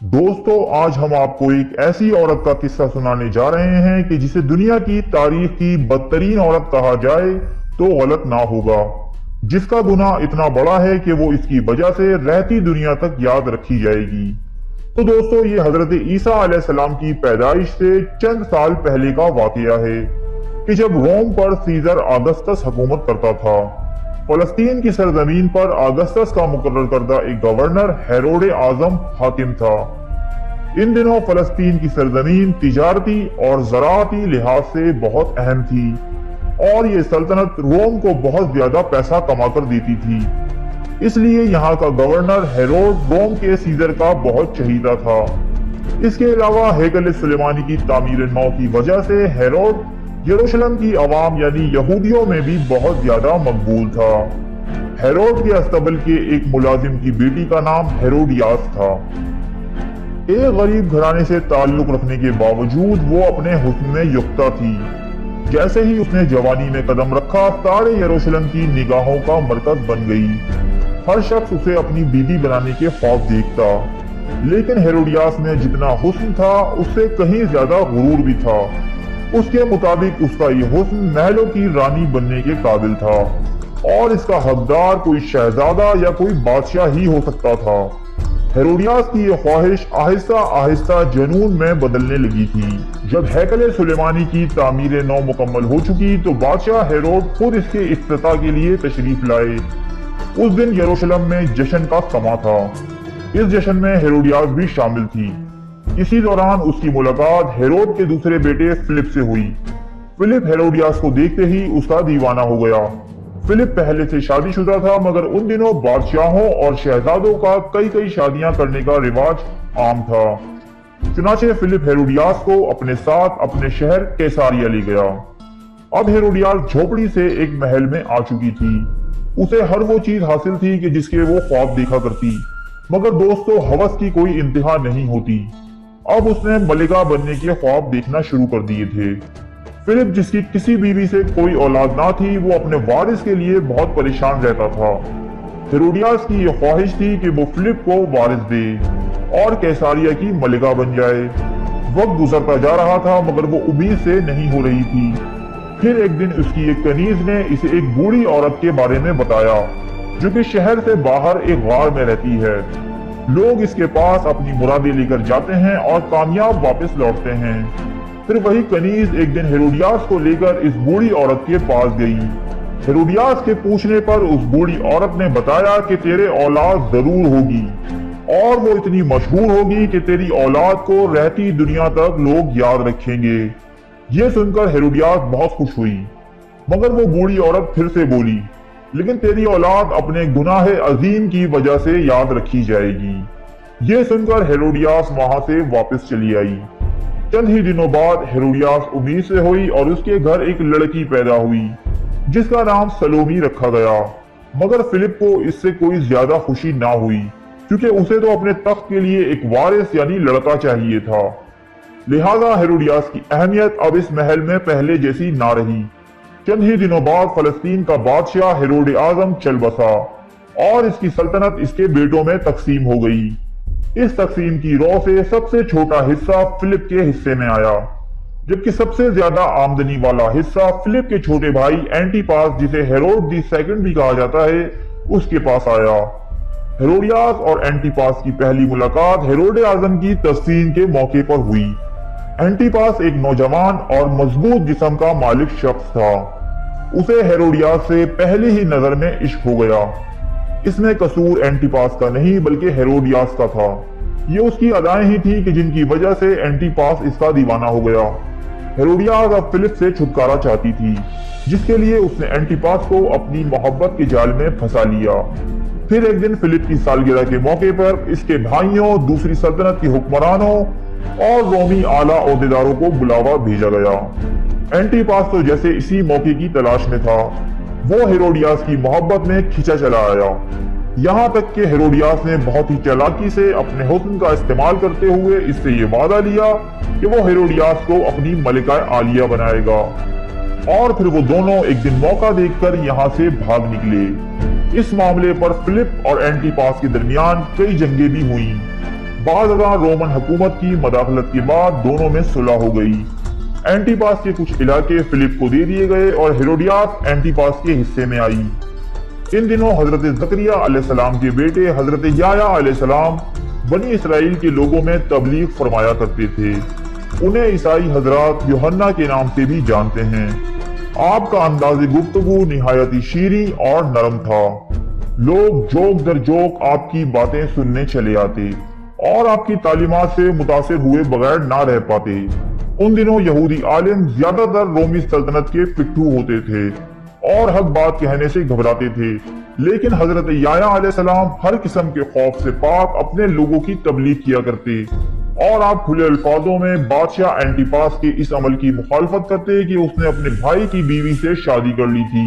दोस्तों, आज हम आपको एक ऐसी औरत का किस्सा सुनाने जा रहे हैं कि जिसे दुनिया की तारीख की बदतरीन औरत कहा जाए तो गलत ना होगा, जिसका गुनाह इतना बड़ा है कि वो इसकी वजह से रहती दुनिया तक याद रखी जाएगी। तो दोस्तों, ये हजरत ईसा अलैहिस्सलाम की पैदाइश से चंद साल पहले का वाकया है कि जब रोम पर सीजर ऑगस्टस हुकूमत करता था। फलस्तीन की सरजमीन पर ऑगस्टस का मुकर्रर करदा एक गवर्नर हेरोड आजम हाकिम था। इन दिनों फलस्तीन की सरजमीन तिजारती और ज़राअती लिहाज से बहुत अहम थी और ये सल्तनत रोम को बहुत ज्यादा पैसा कमा कर देती थी। इसलिए यहाँ का गवर्नर हेरोड रोम के सीजर का बहुत चहीता था। इसके अलावा हैकल सुलेमानी की तामीर नौ की वजह से हेरोड यरूशलेम की आवाम यानी यहूदियों में भी बहुत ज्यादा मकबूल था। हेरोड के अस्तबल के एक मुलाजिम की बेटी का नाम हेरोडियास था। एक गरीब घराने से ताल्लुक रखने के बावजूद वो अपने हुस्न में युक्ता थी। जैसे ही उसने जवानी में कदम रखा, सारे यरूशलेम की निगाहों का मरकज बन गई। हर शख्स उसे अपनी बीवी बनाने के ख्वाब देखता। लेकिन हेरोडियास में जितना हुस्न था, उससे कहीं ज्यादा गुरूर भी था। उसके मुताबिक उसका ये हुस्न महलों की रानी बनने के काबिल था और इसका हकदार कोई शहजादा या कोई बादशाह ही हो सकता था। हेरोडियास की ये ख्वाहिश आहिस्ता आहिस्ता जुनून में बदलने लगी थी। जब हैकल सुलेमानी की तामीर नौ मुकम्मल हो चुकी तो बादशाह हेरोड खुद इसके इफ्तिताह के लिए तशरीफ लाए। उस दिन यरूशलेम में जश्न का समा था। इस जश्न में हेरोडियास भी शामिल थी। इसी दौरान उसकी मुलाकात हेरोड के दूसरे बेटे फिलिप से हुई। फिलिप हेरोडियास को देखते ही उसका दीवाना हो गया। फिलिप पहले से शादीशुदा था, मगर उन दिनों बादशाहों और शहजादों का कई शादियां करने का रिवाज आम था। चुनाचे फिलिप हेरोडियास को अपने साथ अपने शहर कैसारिया ले गया। अब हेरोडियास झोपड़ी से एक महल में आ चुकी थी। उसे हर वो चीज हासिल थी कि जिसके वो ख्वाब देखा करती, मगर दोस्तों, हवस की कोई इंतहा नहीं होती। अब उसने मलिका बनने के ख्वाब देखना शुरू कर दिए थे। फिलिप, जिसकी किसी बीवी से कोई औलाद ना थी, वो अपने वारिस के लिए बहुत परेशान रहता था। हेरोडियास की यह ख्वाहिश थी कि वो फिलिप को वारिस दे और कैसारिया की मलिका बन जाए। वक्त गुजरता जा रहा था, मगर वो उम्मीद से नहीं हो रही थी। फिर एक दिन उसकी एक कनीज ने इसे एक बूढ़ी औरत के बारे में बताया, जो कि शहर से बाहर एक गार में रहती है। लोग इसके पास अपनी मुरादें लेकर जाते हैं और कामयाब वापस लौटते हैं। फिर वही कनीज एक दिन हेरोडियास को लेकर इस बूढ़ी औरत के पास गई। हेरोडियास के पूछने पर उस बूढ़ी औरत ने बताया कि तेरे औलाद जरूर होगी और वो इतनी मशहूर होगी कि तेरी औलाद को रहती दुनिया तक लोग याद रखेंगे। ये सुनकर हेरोडियास बहुत खुश हुई, मगर वो बूढ़ी औरत फिर से बोली, लेकिन तेरी औलाद अपने गुनाह अजीम की वजह से याद रखी जाएगी। ये सुनकर हेरोडियास वहां से वापस चली आई। चंद ही दिनों बाद हेरोडियास उम्मीद से हुई और उसके घर एक लड़की पैदा हुई जिसका नाम सलोमी रखा गया। मगर फिलिप को इससे कोई ज्यादा खुशी ना हुई, क्योंकि उसे तो अपने तख्त के लिए एक वारिस यानी लड़का चाहिए था। लिहाजा हेरोडियास की अहमियत अब इस महल में पहले जैसी ना रही। चंद ही दिनों बाद फलस्तीन का बादशाह हेरोड आजम चल बसा और इसकी सल्तनत इसके बेटों में तकसीम हो गई। इस तकसीम की रौ से सबसे छोटा हिस्सा फिलिप के हिस्से में आया, जबकि सबसे ज्यादा आमदनी वाला हिस्सा फिलिप के छोटे भाई एंटीपास, जिसे हेरोड दी सेकंड भी कहा जाता है, उसके पास आया। हेरोडियास और एंटीपास की पहली मुलाकात हेरोड आजम की तस्लीम के मौके पर हुई। एंटीपास एक नौजवान और मजबूत जिस्म का मालिक शख्स था। उसे हेरोडियास से पहली ही नजर में इश्क हो गया। इसमें कसूर एंटीपास का नहीं बल्कि हेरोडियास का था। ये उसकी अदाएं ही थी कि जिनकी वजह से एंटीपास इसका दीवाना हो गया। हेरोडियास अब फिलिप से छुटकारा चाहती थी, जिसके लिए उसने एंटीपास को अपनी मोहब्बत के जाल में फंसा लिया। फिर एक दिन फिलिप की सालगिरह के मौके पर इसके भाइयों, दूसरी सल्तनत के हुक्मरानों और रोमी आला ओहदेदारों को बुलावा भेजा गया। एंटीपास तो जैसे इसी मौके की तलाश में था, वो हेरोडियास की मोहब्बत में खिंचा चला आया। यहाँ तक कि हेरोडियास ने बहुत ही चालाकी से अपने हुस्न का इस्तेमाल करते हुए इससे ये वादा लिया कि वो हेरोडियास को अपनी मलिका आलिया बनाएगा। और फिर वो दोनों एक दिन मौका देखकर यहाँ से भाग निकले। इस मामले पर फिलिप और एंटीपास के दरमियान कई जंगें भी हुई। बाद रोमन हुकूमत की मदाखलत के बाद दोनों में सुलह हो गई। एंटीपास के कुछ इलाके फिलिप को दे दिए गए और हेरोडियास एंटीपास के हिस्से में आई। इन दिनों हजरत जकरिया अलैहिस्सलाम के बेटे हजरत याया अलैहिस्सलाम बनी इसराइल के लोगों में तबलीग फरमाया करते थे। उन्हें ईसाई हजरात यूहन्ना के नाम से भी जानते हैं। आपका अंदाज़े गुफ्तगू निहायत ही शीरी और नरम था। लोग जोक दर जोक आपकी बातें सुनने चले आते और आपकी तालीमात से मुतासिर हुए बगैर ना रह पाते। उन दिनों यहूदी आलिम ज्यादातर रोमी सल्तनत के पिट्ठू होते थे और हक बात कहने से घबराते थे, लेकिन हजरत याया अलैहिस्सलाम हर किस्म के खौफ से पाक अपने लोगों की तबलीग किया करते और आप खुले अल्फाजों में बादशाह एंटीपास के इस अमल की मुखालफत करते कि उसने अपने भाई की बीवी से शादी कर ली थी।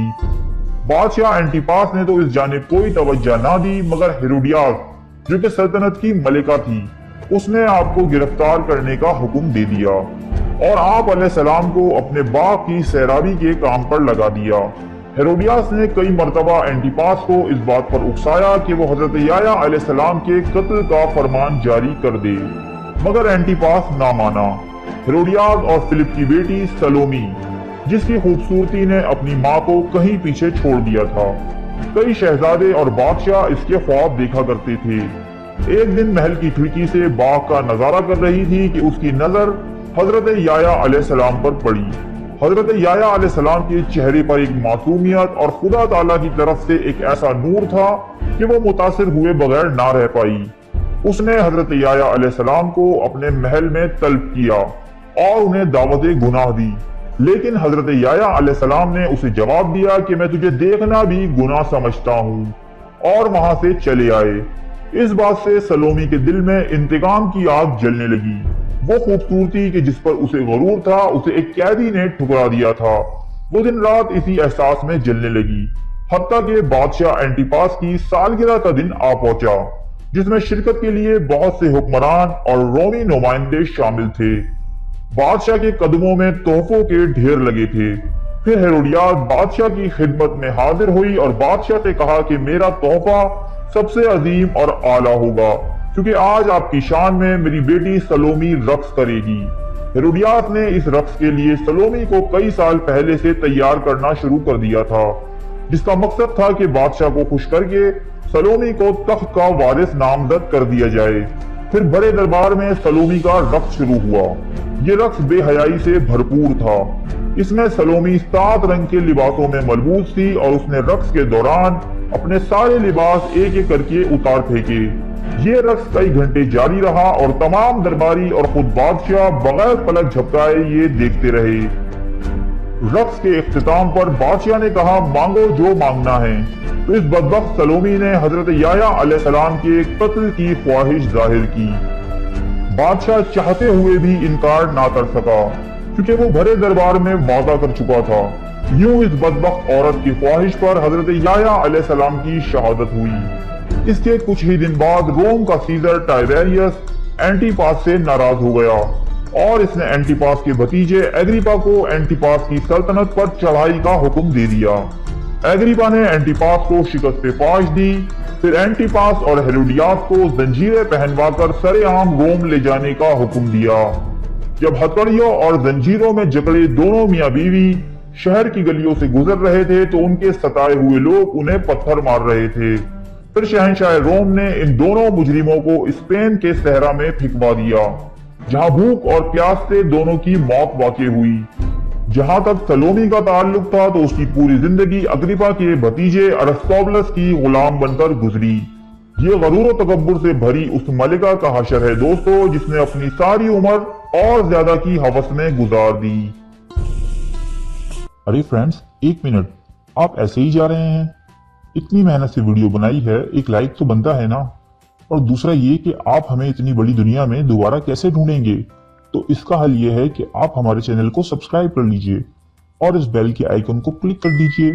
बादशाह एंटीपास ने तो इस जानिब कोई तवज्जो ना दी, मगर हेरोडियास जो कि सल्तनत की मलिका थी, उसने आपको गिरफ्तार करने का हुक्म दे दिया और आप अलैहिस्सलाम को अपने बाग की सैराबी के काम पर लगा दिया। हेरोडियास ने कई मर्तबा एंटीपास को इस बात पर उकसाया कि वो हजरत याया अलैहिस्सलाम के कत्ल का फरमान जारी कर दे, मगर एंटीपास ना माना। हेरोडियास और फिलिप की बेटी सलोमी, जिसकी खूबसूरती ने अपनी माँ को कहीं पीछे छोड़ दिया था। कई शहजादे और बादशाह इसके ख्वाब देखा करते थे। एक दिन महल की खिड़की से बाग का नजारा कर रही थी कि उसकी नजर हजरत याया अलैहिस्सलाम पर पड़ी। हजरत याया अलैहिस्सलाम के चेहरे पर एक मासूमियत और खुदा ताला की तरफ से एक ऐसा नूर था कि वो मुतासिर हुए बगैर ना रह पाई। उसने हजरत याया अलैहिस्सलाम को अपने महल में तलब किया और उन्हें दावत गुनाह दी, लेकिन हजरत याया अलैहिस्सलाम ने उसे जवाब दिया कि मैं तुझे देखना भी गुनाह समझता हूँ, और वहां से चले आए। इस बात से सलोमी के दिल में इंतकाम की आग जलने लगी। वो खूबसूरती कि जिस पर उसे गरूर था, उसे एक कैदी ने ठुकरा दिया था। वो दिन रात इसी एहसास में जलने लगी, हत्ता कि बादशाह एंटीपास की सालगिरह का दिन आ पहुंचा, जिसमें शिरकत के लिए बहुत से हुक्मरान और रोमी नुमाइंदे शामिल थे। बादशाह के कदमों में तोहफों के ढेर लगे थे। फिर हेरोडियास बादशाह की खिदमत में हाजिर हुई और बादशाह से कहा कि मेरा तोहफा सबसे अजीम और आला होगा, क्योंकि आज आपकी शान में मेरी बेटी सलोमी रक्स करेगी। हेरोडियास ने इस रक्स के लिए सलोमी को कई साल पहले से तैयार करना शुरू कर दिया था, जिसका मकसद था कि बादशाह को खुश करके सलोमी को तख्त का वारिस नामजद कर दिया जाए। फिर बड़े दरबार में सलोमी का रक्स शुरू हुआ। ये रक्स बेहयाई से भरपूर था। इसमें सलोमी 7 रंग के लिबासों में मलबूस थी और उसने रक्स के दौरान अपने सारे लिबास एक एक करके उतार फेंके। ये रक्स कई घंटे जारी रहा और तमाम दरबारी और खुद बादशाह बगैर पलक झपकाए ये देखते रहे। रक्स के इख्तिताम पर बादशाह ने कहा, मांगो जो मांगना है। तो इस बदबख्त सलोमी ने हजरत याया अलैहिस्सलाम के कत्ल की ख्वाहिश जाहिर की। बादशाह चाहते हुए भी इनकार ना कर सका, क्योंकि वो भरे दरबार में वादा कर चुका था। यूं इस बदबख्त औरत की ख्वाहिश पर हजरत याया अलैहिस्सलाम की शहादत हुई। इसके कुछ ही दिन बाद रोम का सीजर टाइबेरियस एंटीपास से नाराज हो गया और इसने एंटीपास के भतीजे एग्रिपा को एंटीपास की सल्तनत पर चढ़ाई का हुक्म दे दिया। एग्रिपा ने एंटीपास को शिकस्त पाश दी। फिर एंटीपास और हेरोडियास को जंजीरें पहनवाकर सरेआम रोम ले जाने का हुक्म दिया। जब हथकड़ियों और जंजीरों में जकड़े दोनों मियां बीवी शहर की गलियों से गुजर रहे थे तो उनके सताए हुए लोग उन्हें पत्थर मार रहे थे। फिर शहंशाह रोम ने इन दोनों मुजरिमों को स्पेन के सहरा में फिकवा दिया, जहां भूख और प्यास से दोनों की मौत वाक़ई हुई। जहां तक सलोमी का ताल्लुक था तो उसकी पूरी जिंदगी अग्रिपा के भतीजे अरिस्टोबुलस की गुलाम बनकर गुजरी। ये गरूर और तकब्बुर से भरी उस मलिका का हशर है दोस्तों, जिसने अपनी सारी उम्र और ज्यादा की हवस में गुजार दी। अरे फ्रेंड्स, एक मिनट, आप ऐसे ही जा रहे हैं? इतनी मेहनत से वीडियो बनाई है, एक लाइक तो बनता है ना। और दूसरा ये कि आप हमें इतनी बड़ी दुनिया में दोबारा कैसे ढूंढेंगे? तो इसका हल ये है कि आप हमारे चैनल को सब्सक्राइब कर लीजिए और इस बेल के आइकन को क्लिक कर दीजिए